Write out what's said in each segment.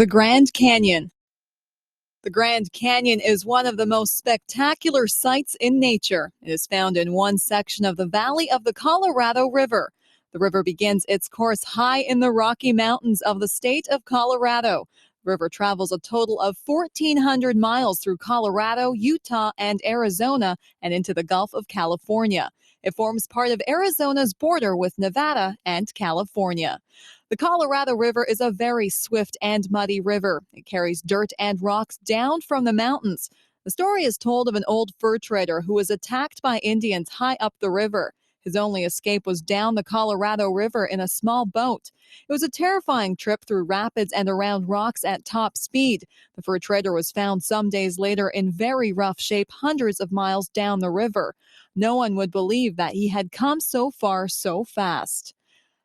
The Grand Canyon. The Grand Canyon is one of the most spectacular sights in nature. It is found in one section of the valley of the Colorado River. The river begins its course high in the Rocky Mountains of the state of Colorado. The river travels a total of 1,400 miles through Colorado, Utah, and Arizona, and into the Gulf of California. It forms part of Arizona's border with Nevada and California. The Colorado River is a very swift and muddy river. It carries dirt and rocks down from the mountains. The story is told of an old fur trader who was attacked by Indians high up the river. His only escape was down the Colorado River in a small boat. It was a terrifying trip through rapids and around rocks at top speed. The fur trader was found some days later in very rough shape hundreds of miles down the river. No one would believe that he had come so far so fast.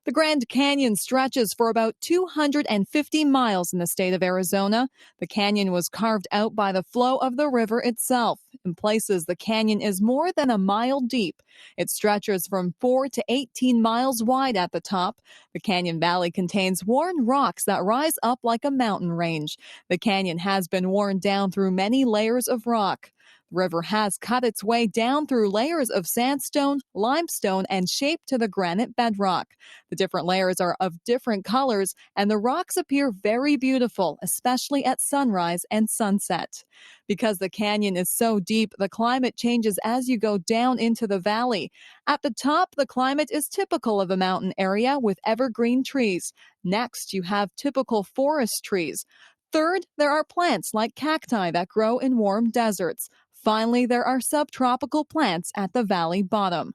The Grand Canyon stretches for about 250 miles in the state of Arizona. The canyon was carved out by the flow of the river itself. In places, the canyon is more than a mile deep. It stretches from 4 to 18 miles wide at the top. The canyon valley contains worn rocks that rise up like a mountain range. The canyon has been worn down through many layers of rock. The river has cut its way down through layers of sandstone, limestone, and shaped to the granite bedrock. The different layers are of different colors, and the rocks appear very beautiful, especially at sunrise and sunset. Because the canyon is so deep, the climate changes as you go down into the valley. At the top, the climate is typical of a mountain area with evergreen trees. Next, you have typical forest trees. Third, there are plants like cacti that grow in warm deserts. Finally, there are subtropical plants at the valley bottom.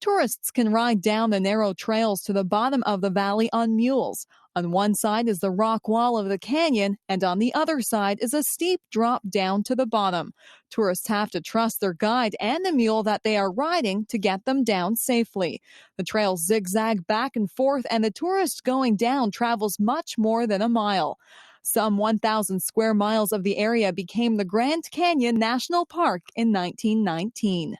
Tourists can ride down the narrow trails to the bottom of the valley on mules. On one side is the rock wall of the canyon, and on the other side is a steep drop down to the bottom. Tourists have to trust their guide and the mule that they are riding to get them down safely. The trails zigzag back and forth, and the tourist going down travels much more than a mile. Some 1,000 square miles of the area became the Grand Canyon National Park in 1919.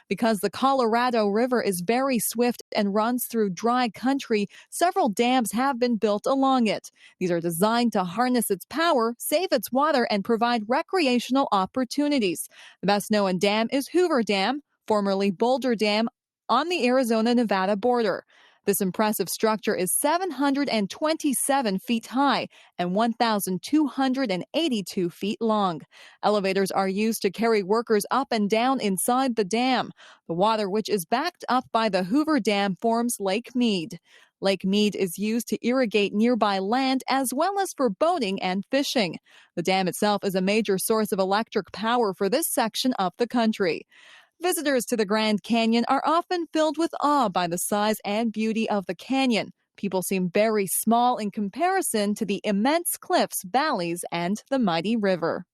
Because the Colorado River is very swift and runs through dry country, several dams have been built along it. These are designed to harness its power, save its water, and provide recreational opportunities. The best known dam is Hoover Dam, formerly Boulder Dam, on the Arizona-Nevada border. This impressive structure is 727 feet high and 1,282 feet long. Elevators are used to carry workers up and down inside the dam. The water, which is backed up by the Hoover Dam, forms Lake Mead. Lake Mead is used to irrigate nearby land as well as for boating and fishing. The dam itself is a major source of electric power for this section of the country. Visitors to the Grand Canyon are often filled with awe by the size and beauty of the canyon. People seem very small in comparison to the immense cliffs, valleys, and the mighty river.